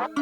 अस्सलाम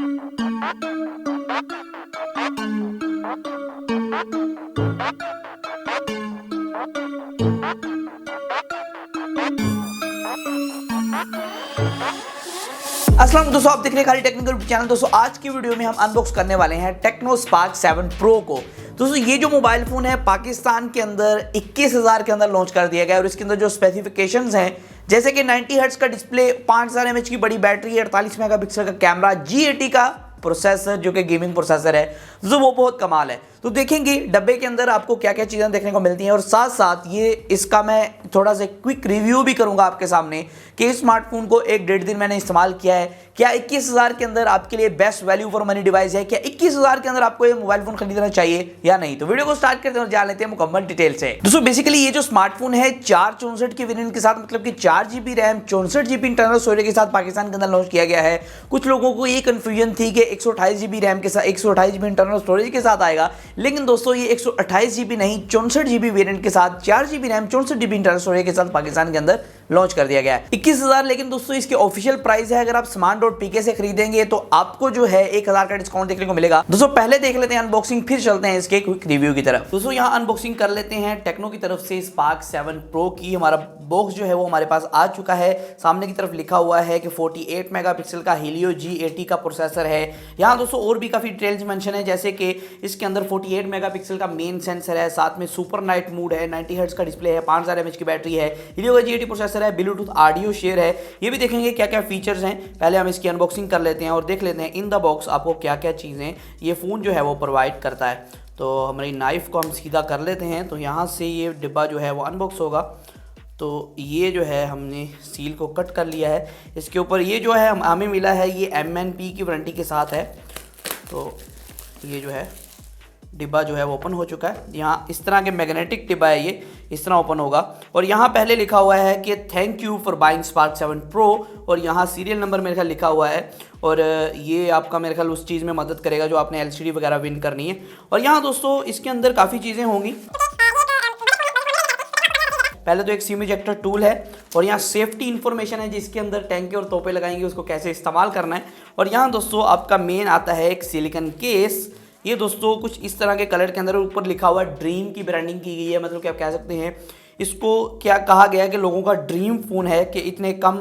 दोस्तों, आप देख रहे हैं खाली टेक्निकल चैनल। दोस्तों आज की वीडियो में हम अनबॉक्स करने वाले हैं टेक्नो स्पार्क 7 प्रो को। दोस्तों ये जो मोबाइल फोन है पाकिस्तान के अंदर 21,000 के अंदर लॉन्च कर दिया गया है और इसके अंदर जो स्पेसिफिकेशंस हैं जैसे कि 90 हर्ट्ज का डिस्प्ले, 5000 mAh की बड़ी बैटरी, 48 मेगापिक्सल का कैमरा, G80 का प्रोसेसर जो कि गेमिंग प्रोसेसर है, जो वो बहुत कमाल है। तो देखेंगे डब्बे के अंदर आपको क्या क्या चीज़ें देखने को मिलती हैं और साथ साथ ये इसका मैं थोड़ा सा क्विक रिव्यू भी करूंगा आपके सामने कि इस स्मार्टफोन को 1-1.5 दिन मैंने इस्तेमाल किया है। क्या 21,000 के अंदर आपके लिए best value for money device है? क्या 21,000 के अंदर आपको ये मोबाइल फोन खरीदना चाहिए या नहीं? तो वीडियो को स्टार्ट करते हैं और जान लेते हैं मुकम्मल डिटेल से। दोस्तों बेसिकली ये जो स्मार्टफोन है 464 के वेरिएंट के साथ, मतलब कि 4GB RAM 64GB internal storage के साथ पाकिस्तान के अंदर लॉन्च किया गया है। कुछ लोगों को ये कंफ्यूजन थी कि 128GB रैम के साथ 128GB इंटरनल स्टोरेज के साथ आएगा, लेकिन दोस्तों ये 128GB नहीं 64GB वेरिएंट के साथ 4GB RAM 64GB internal storage के साथ पाकिस्तान के अंदर लॉन्च कर दिया गया है। 21,000 लेकिन दोस्तों इसकी ऑफिशियल प्राइस है। अगर आप smart.pk से खरीदेंगे तो आपको जो है 1,000 का डिस्काउंट देखने को मिलेगा। दोस्तों पहले देख लेते हैं अनबॉक्सिंग, फिर चलते हैं इसके क्विक रिव्यू की तरफ। दोस्तों यहाँ अनबॉक्सिंग कर लेते हैं टेक्नो की तरफ से स्पार्क 7 प्रो की। हमारा बॉक्स जो है वो हमारे पास आ चुका है। सामने की तरफ लिखा हुआ है कि 48 मेगापिक्सल का Helio G80 का प्रोसेसर है। यहाँ दोस्तों और भी काफी डिटेल्स मेंशन है, जैसे कि इसके अंदर 48 मेगापिक्सल का मेन सेंसर है, साथ में सुपर नाइट मोड है, 90 हर्ट्ज का डिस्प्ले है, 5000 mAh की बैटरी है, Helio का G80 प्रोसेसर है, ब्लूटूथ ऑडियो शेयर है। ये भी देखेंगे क्या क्या फीचर्स हैं। पहले हम इसकी अनबॉक्सिंग कर लेते हैं और देख लेते हैं इन द बॉक्स आपको क्या क्या चीज़ें ये फ़ोन जो है वो प्रोवाइड करता है। तो हमारी नाइफ को हम सीधा कर लेते हैं। तो यहाँ से ये डिब्बा जो है वो अनबॉक्स होगा। तो ये जो है हमने सील को कट कर लिया है। इसके ऊपर ये जो है हमें मिला है ये MNP की वारंटी के साथ है। तो ये जो है डिब्बा जो है वो ओपन हो चुका है। यहाँ इस तरह के मैग्नेटिक डिब्बा है, ये इस तरह ओपन होगा और यहाँ पहले लिखा हुआ है कि thank you for buying spark 7 pro और यहाँ सीरियल नंबर मेरे ख्याल लिखा हुआ है और ये आपका मेरे ख्याल उस चीज़ में मदद करेगा जो आपने LCD वगैरह विन करनी है। और यहाँ दोस्तों इसके अंदर काफ़ी चीज़ें होंगी। पहले तो एक सिम इजेक्टर टूल है और यहाँ सेफ्टी इन्फॉर्मेशन है जिसके अंदर टैंके और तोपे लगाएंगे उसको कैसे इस्तेमाल करना है। और यहाँ दोस्तों आपका मेन आता है एक सिलिकॉन केस। ये दोस्तों कुछ इस तरह के कलर के अंदर ऊपर लिखा हुआ है ड्रीम की ब्रांडिंग की गई है, मतलब कि आप कह सकते हैं इसको क्या कहा गया है कि लोगों का ड्रीम फ़ोन है कि इतने कम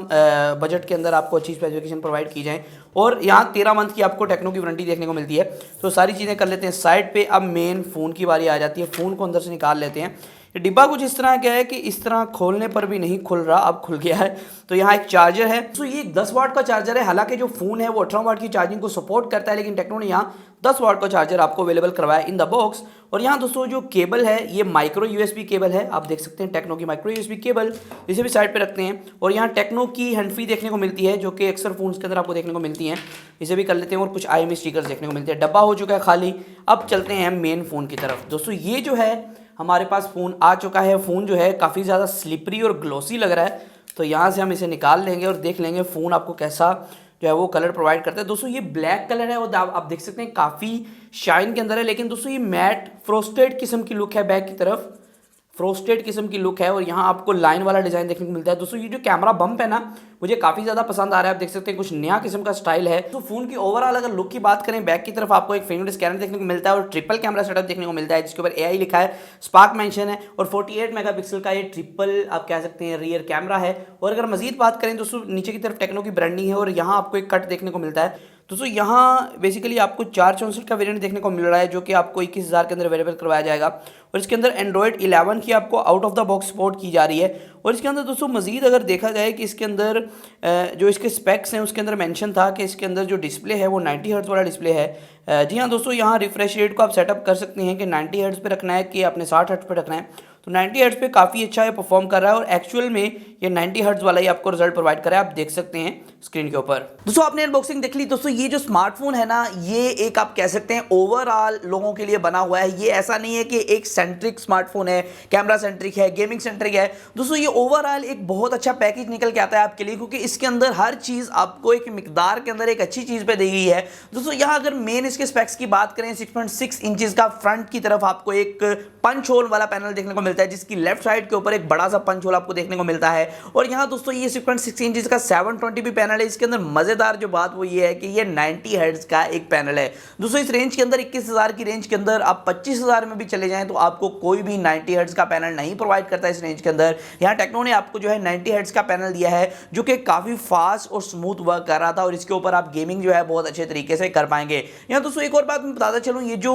बजट के अंदर आपको अच्छी स्पेसिफिकेशन प्रोवाइड की जाए। और यहाँ 13 मंथ की आपको टेक्नो की वारंटी देखने को मिलती है। तो सारी चीज़ें कर लेते हैं साइड पे। अब मेन फ़ोन की बारी आ जाती है। फ़ोन को अंदर से निकाल लेते हैं। ये डिब्बा कुछ इस तरह क्या है कि इस तरह खोलने पर भी नहीं खुल रहा, अब खुल गया है। तो यहाँ एक चार्जर है। तो ये 10 वाट का चार्जर है। हालांकि जो फ़ोन है वो 18 वाट की चार्जिंग को सपोर्ट करता है, लेकिन टेक्नो ने यहाँ 10 वाट का चार्जर आपको अवेलेबल करवाया इन द बॉक्स। और यहाँ दोस्तों जो केबल है ये माइक्रो USB केबल है। आप देख सकते हैं टेक्नो की माइक्रो USB केबल, इसे भी साइड पे रखते हैं। और यहाँ टेक्नो की हैंड फ्री देखने को मिलती है जो कि अक्सर फोन्स के अंदर आपको देखने को मिलती हैं, इसे भी कर लेते हैं। और कुछ IMEI स्टिकर्स देखने को मिलते हैं। डब्बा हो चुका है खाली। अब चलते हैं मेन फ़ोन की तरफ। दोस्तों ये जो है हमारे पास फ़ोन आ चुका है। फ़ोन जो है काफ़ी ज़्यादा स्लिपरी और ग्लोसी लग रहा है। तो यहाँ से हम इसे निकाल लेंगे और देख लेंगे फ़ोन आपको कैसा जो है वो कलर प्रोवाइड करता है। दोस्तों ये ब्लैक कलर है और आप देख सकते हैं काफ़ी शाइन के अंदर है, लेकिन दोस्तों ये मैट फ्रोस्टेड किस्म की लुक है। बैक की तरफ फ्रोस्टेड किस्म की लुक है और यहाँ आपको लाइन वाला डिज़ाइन देखने को मिलता है। दोस्तों ये जो कैमरा बम्प है ना, मुझे काफ़ी ज़्यादा पसंद आ रहा है। आप देख सकते हैं कुछ नया किस्म का स्टाइल है। तो फ़ोन की ओवरऑल अगर लुक की बात करें, बैक की तरफ आपको एक फिंगर स्कैनर देखने को मिलता है और ट्रिपल कैमरा सेटअप देखने को मिलता है जिसके ऊपर AI लिखा है, स्पार्क मेंशन है और 48 मेगापिक्सल का ये ट्रिपल आप कह सकते हैं रियर कैमरा है। और अगर मजीद बात करें दोस्तों नीचे की तरफ टेक्नो की ब्रांडिंग है और यहाँ आपको एक कट देखने को मिलता है। दोस्तों यहाँ बेसिकली आपको 464 का वेरिएंट देखने को मिल रहा है जो कि आपको 21,000 के अंदर अवेलेबल करवाया जाएगा। और इसके अंदर एंड्रॉयड 11 की आपको out of the box support की जा रही है। और इसके अंदर दोस्तों मजीद अगर देखा जाए कि इसके अंदर जो इसके स्पेक्स हैं उसके अंदर मेंशन था कि इसके अंदर जो डिस्प्ले है वो 90 हर्ट्ज वाला डिस्प्ले है। जी हाँ दोस्तों, यहाँ रिफ्रेश रेट को आप सेटअप कर सकते हैं कि 90 हर्ट्ज पे रखना है कि आपने 60 हर्ट्ज पे रखना है। तो 90 हर्ट्ज पे काफ़ी अच्छा है परफॉर्म कर रहा है और एक्चुअल में ये 90 हर्ट्ज वाला ही आपको रिजल्ट प्रोवाइड कर रहा है। आप देख सकते हैं स्क्रीन के ऊपर। दोस्तों आपने अनबॉक्सिंग देख ली। दोस्तों ये जो स्मार्टफोन है ना, ये एक आप कह सकते हैं ओवरऑल लोगों के लिए बना हुआ है। ये ऐसा नहीं है कि एक सेंट्रिक स्मार्टफोन है, कैमरा सेंट्रिक है, गेमिंग सेंट्रिक है। दोस्तों ये ओवरऑल एक बहुत अच्छा पैकेज निकल के आता है आपके लिए, क्योंकि इसके अंदर हर चीज़ आपको एक मिकदार के अंदर एक अच्छी चीज़ पे दी गई है। दोस्तों यहाँ अगर मेन इसके स्पेक्स की बात करें, 6.6 इंचेस का फ्रंट की तरफ आपको एक पंच होल वाला पैनल देखने को मिलता है जिसकी लेफ्ट साइड के ऊपर एक बड़ा सा पंच होल आपको देखने को मिलता है। और यहाँ दोस्तों ये 6.6 इंचेस का 720p पैनल पैनल है इसके अंदर मजेदार जो बात वो ये है कि ये 90 हर्ट्ज का एक पैनल है दोस्तों। इस रेंज के अंदर 21,000 की रेंज के अंदर आप 25,000 में भी चले जाएं तो आपको कोई भी 90 हर्ट्ज का पैनल नहीं प्रोवाइड करता इस रेंज के अंदर। यहाँ टेक्नो ने आपको जो है 90 हर्ट्ज का पैनल दिया है जो कि काफी फास्ट और स्मूथ वर्क कर रहा था और इसके ऊपर आप गेमिंग जो है बहुत अच्छे तरीके से कर पाएंगे। यहाँ दोस्तों एक और बात मैं बताता चलूँ, ये जो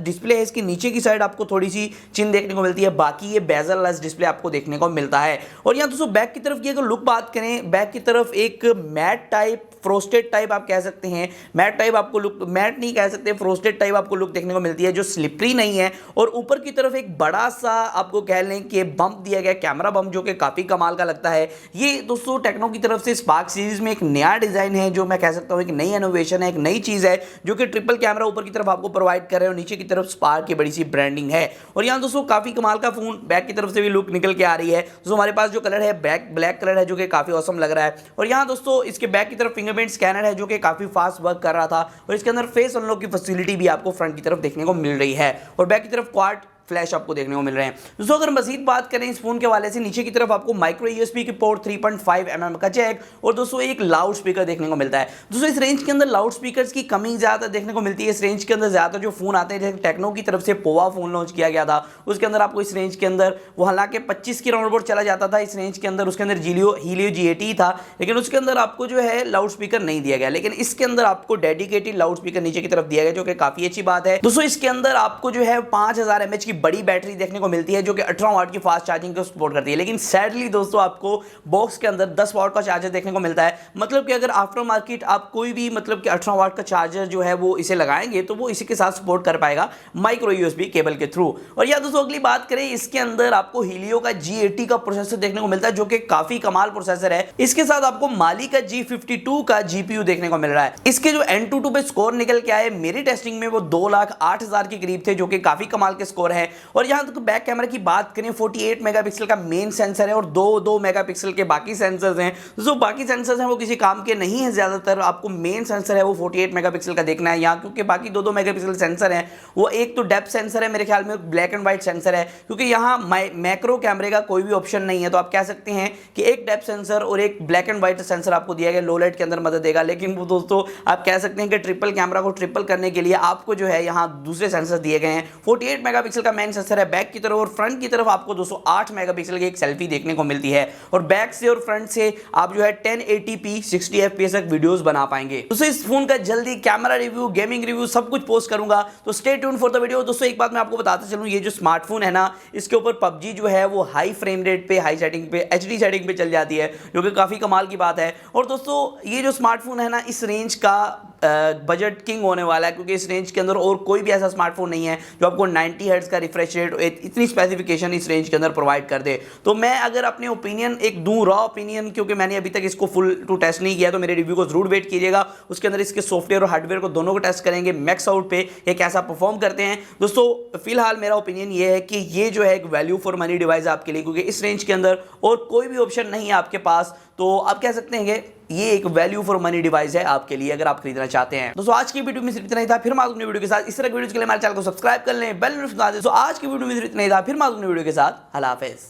डिस्प्ले है इसकी नीचे की साइड आपको थोड़ी सी चिन्ह देखने को मिलती है, बाकी ये बेजल लेस डिस्प्ले आपको देखने को मिलता है। और यहाँ दोस्तों बैक की तरफ की अगर लुक बात करें, बैक की तरफ एक मैट टाइप फ्रोस्टेड टाइप आप कह सकते हैं, मैट टाइप आपको लुक, मैट नहीं कह सकते, फ्रोस्टेड टाइप आपको लुक देखने को मिलती है जो स्लिपरी नहीं है। और ऊपर की तरफ एक बड़ा सा आपको कह लें कि बम्प दिया गया, कैमरा बम्प, जो कि काफी कमाल का लगता है। ये दोस्तों टेक्नो की तरफ से स्पार्क सीरीज में एक नया डिजाइन है जो मैं कह सकता हूं एक नई इनोवेशन है, एक नई चीज है जो कि ट्रिपल कैमरा ऊपर की तरफ आपको प्रोवाइड कर रहे हैं और नीचे की तरफ स्पार्क की बड़ी सी ब्रांडिंग है। और यहाँ दोस्तों काफी कमाल का फोन बैक की तरफ से भी लुक निकल के आ रही है। दोस्तों हमारे पास जो कलर है ब्लैक कलर है जो कि काफी ऑसम लग रहा है। और यहाँ दोस्तों इसके बैक की तरफ फिंगरप्रिंट स्कैनर है जो कि काफी फास्ट वर्क कर रहा था और इसके अंदर फेस अनलॉक की फैसिलिटी भी आपको फ्रंट की तरफ देखने को मिल रही है और बैक की तरफ क्वाड फ्लैश आपको देखने को मिल रहे हैं। दोस्तों अगर मजीद बात करें इस फोन के वाले से, नीचे की तरफ आपको माइक्रो यूएसबी की पोर्ट 3.5 mm का जैक और दोस्तों एक लाउड स्पीकर देखने को मिलता है। दोस्तों इस रेंज के अंदर लाउड स्पीकर्स की कमी ज्यादा देखने को मिलती है। इस रेंज के अंदर ज्यादा जो फोन आते हैं, जैसे टेक्नो की तरफ से पोवा फोन लॉन्च किया गया था, उसके अंदर आपको इस रेंज के अंदर वो हालांकि 25 की राउंड बोर्ड चला जाता था इस रेंज के अंदर, उसके अंदर हीलियो G80 था, लेकिन उसके अंदर आपको जो है लाउड स्पीकर नहीं दिया गया। लेकिन इसके अंदर आपको डेडिकेटेड लाउड स्पीकर नीचे की तरफ दिया गया जो कि काफी अच्छी बात है। दोस्तों इसके अंदर आपको जो है 5000 mAh की बड़ी बैटरी देखने को मिलती है जो कि 18 वाट की फास्ट चार्जिंग को सपोर्ट करती है। लेकिन सैडली दोस्तों आपको बॉक्स के अंदर 10 वाट का चार्जर देखने को मिलता है। मतलब कि अगर आफ्टर मार्केट आप कोई भी मतलब कि 18 वाट का चार्जर जो है वो इसे लगाएंगे तो वो इसी के साथ सपोर्ट कर पाएगा माइक्रो यूएसबी केबल के थ्रू। और या दोस्तों अगली बात करें, इसके अंदर आपको हीलियो का G80 का प्रोसेसर देखने को मिलता है जो कि काफी कमाल प्रोसेसर है। इसके साथ आपको माली का G52 का GPU देखने को मिल रहा है। इसके जो Antutu पे स्कोर निकल के आए मेरी टेस्टिंग में वो 2,08,000 के करीब थे जो कि काफी कमाल के स्कोर है। और यहां तक बैक कैमरा की बात करें, 48 मेगापिक्सल का मेन सेंसर है और 2 मेगापिक्सल के बाकी सेंसर्स हैं। जो बाकी सेंसर्स हैं वो किसी काम के नहीं है, ज्यादातर आपको मेन सेंसर है वो 48 मेगापिक्सल का देखना है यहाँ, क्योंकि बाकी 2 मेगापिक्सल सेंसर हैं वो एक तो डेप्थ सेंसर है मेरे ख्याल में, ब्लैक एंड व्हाइट सेंसर है, क्योंकि यहाँ मैक्रो कैमरे का कोई भी ऑप्शन नहीं है। तो आप कह सकते हैं कि एक डेप्थ सेंसर और एक ब्लैक एंड व्हाइट सेंसर आपको दिया गया, लो लाइट के अंदर मदद देगा। लेकिन वो दोस्तों आप कह सकते हैं कि ट्रिपल कैमरा को ट्रिपल करने के लिए आपको जो है यहाँ दूसरे सेंसर दिए गए हैं। 48 मेगापिक्सल का मेन सेंसर है बैक की तरफ और फ्रंट की तरफ आपको 208 मेगापिक्सल की एक सेल्फी देखने को मिलती है। और बैक से और फ्रंट से आप जो है 1080p 60 fps तक वीडियोस बना पाएंगे। दोस्तों इस फोन का जल्दी कैमरा रिव्यू, गेमिंग रिव्यू सब कुछ पोस्ट करूंगा, तो stay tune for the video. दोस्तों एक बात मैं आपको बताता चलूं, ये जो स्मार्टफोन है ना, इसके ऊपर PUBG जो है वो हाई फ्रेम रेट पे, हाई सेटिंग पे, HD सेटिंग पे चल जाती है, जो कि काफी कमाल की बात है। और दोस्तों ये जो स्मार्टफोन है ना, इस रेंज का बजट किंग होने वाला है, क्योंकि इस रेंज के अंदर और कोई भी ऐसा स्मार्टफोन नहीं है जो आपको 90 हर्ट्ज का रिफ्रेश रेट, इतनी स्पेसिफिकेशन इस रेंज के अंदर प्रोवाइड कर दे। तो मैं अगर अपने ओपिनियन एक दूं, रॉ ओपिनियन, क्योंकि मैंने अभी तक इसको फुल टू टेस्ट नहीं किया, तो मेरे रिव्यू को जरूर वेट कीजिएगा। उसके अंदर इसके सॉफ्टवेयर और हार्डवेयर को दोनों को टेस्ट करेंगे, मैक्स आउट पे ये कैसा परफॉर्म करते हैं। दोस्तों फिलहाल मेरा ओपिनियन ये है कि ये जो है एक वैल्यू फॉर मनी डिवाइस आपके लिए, क्योंकि इस रेंज के अंदर और कोई भी ऑप्शन नहीं है आपके पास। तो आप कह सकते हैं कि ये एक वैल्यू फॉर मनी डिवाइस है आपके लिए अगर आप खरीदना चाहते हैं। दोस्तों आज की वीडियो में सिर्फ इतना ही था, फिर मालूम वीडियो के साथ। इस तरह की वीडियोस के लिए हमारे चैनल को सब्सक्राइब कर लें, बेल नोटिफिकेशन दे। आज की वीडियो में सिर्फ इतना ही था, फिर मालूम वीडियो के साथ। अल्लाह हाफिज़।